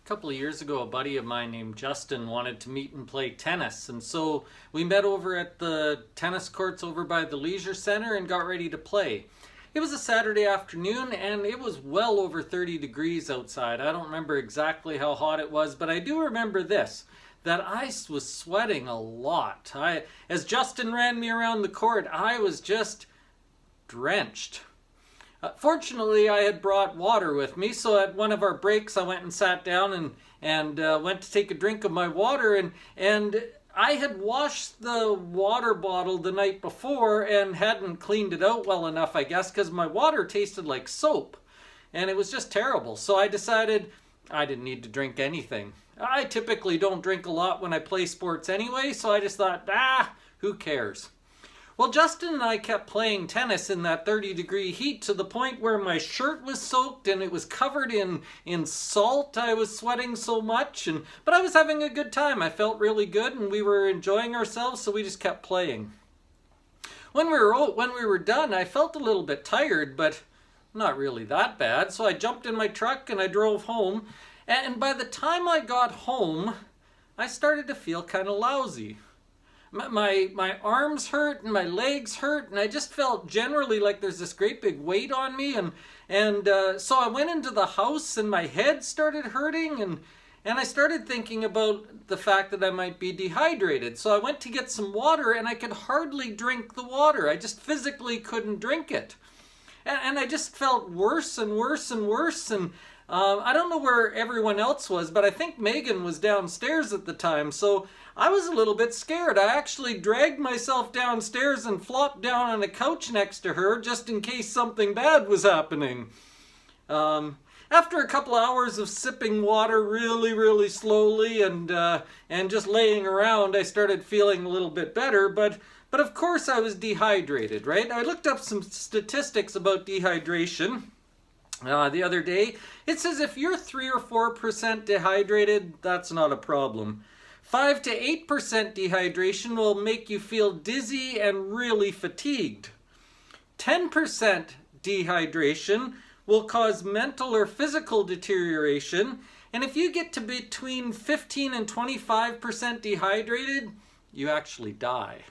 A couple of years ago, a buddy of mine named Justin wanted to meet and play tennis. And so we met over at the tennis courts over by the Leisure Center and got ready to play. It was a Saturday afternoon and it was well over 30 degrees outside. I don't remember exactly how hot it was, but I do remember this, that I was sweating a lot. As Justin ran me around the court, I was just drenched. Fortunately, I had brought water with me, so at one of our breaks, I went and sat down and went to take a drink of my water, and I had washed the water bottle the night before and hadn't cleaned it out well enough, I guess, because my water tasted like soap, and it was just terrible. So I decided I didn't need to drink anything. I typically don't drink a lot when I play sports anyway, so I just thought, who cares? Well, Justin and I kept playing tennis in that 30-degree heat to the point where my shirt was soaked and it was covered in salt. I was sweating so much, but I was having a good time. I felt really good and we were enjoying ourselves, so we just kept playing. When we were done, I felt a little bit tired, but not really that bad. So I jumped in my truck and I drove home. And by the time I got home, I started to feel kind of lousy. My arms hurt and my legs hurt, and I just felt generally like there's this great big weight on me, and so I went into the house and my head started hurting, and I started thinking about the fact that I might be dehydrated. So I went to get some water and I could hardly drink the water. I just physically couldn't drink it. And I just felt worse and worse and worse, and I don't know where everyone else was, but I think Megan was downstairs at the time, so I was a little bit scared. I actually dragged myself downstairs and flopped down on a couch next to her just in case something bad was happening. After a couple hours of sipping water really, really slowly and just laying around, I started feeling a little bit better, but of course I was dehydrated, right? I looked up some statistics about dehydration the other day. It says if you're 3 or 4% dehydrated, that's not a problem. 5 to 8% dehydration will make you feel dizzy and really fatigued. 10% dehydration will cause mental or physical deterioration. And if you get to between 15 and 25% dehydrated, you actually die.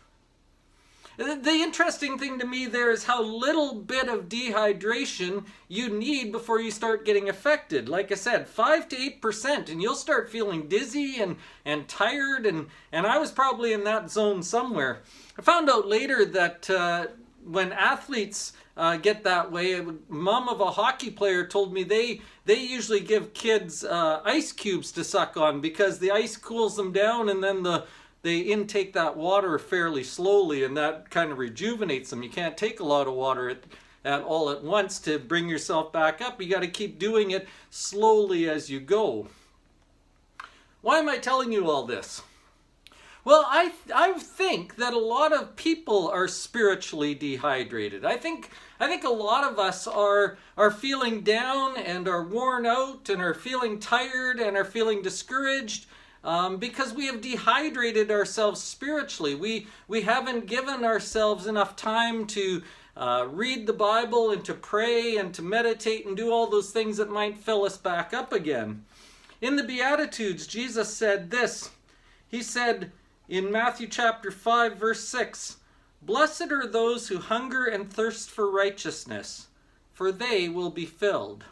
The interesting thing to me there is how little bit of dehydration you need before you start getting affected. Like I said, 5 to 8%, and you'll start feeling dizzy and tired, and I was probably in that zone somewhere. I found out later that when athletes get that way, a mom of a hockey player told me they usually give kids ice cubes to suck on because the ice cools them down, and then they intake that water fairly slowly, and that kind of rejuvenates them. You can't take a lot of water at all at once to bring yourself back up. You got to keep doing it slowly as you go. Why am I telling you all this? Well, I think that a lot of people are spiritually dehydrated. I think a lot of us are feeling down and are worn out and are feeling tired and are feeling discouraged. Because we have dehydrated ourselves spiritually. We haven't given ourselves enough time to read the Bible and to pray and to meditate and do all those things that might fill us back up again. In the Beatitudes, Jesus said this. He said in Matthew chapter 5, verse 6, "Blessed are those who hunger and thirst for righteousness, for they will be filled."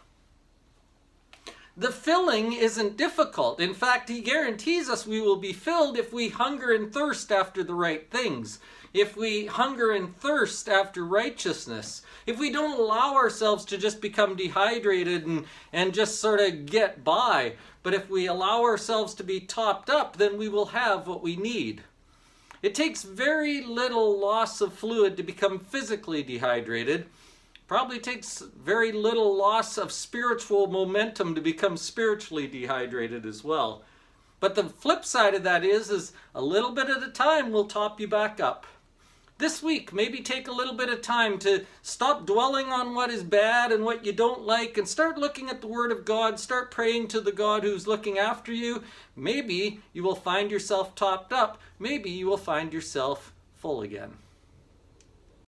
The filling isn't difficult. In fact, he guarantees us we will be filled if we hunger and thirst after the right things. If we hunger and thirst after righteousness. If we don't allow ourselves to just become dehydrated and just sort of get by. But if we allow ourselves to be topped up, then we will have what we need. It takes very little loss of fluid to become physically dehydrated. Probably takes very little loss of spiritual momentum to become spiritually dehydrated as well. But the flip side of that is a little bit at a time will top you back up. This week, maybe take a little bit of time to stop dwelling on what is bad and what you don't like and start looking at the Word of God, start praying to the God who's looking after you. Maybe you will find yourself topped up. Maybe you will find yourself full again.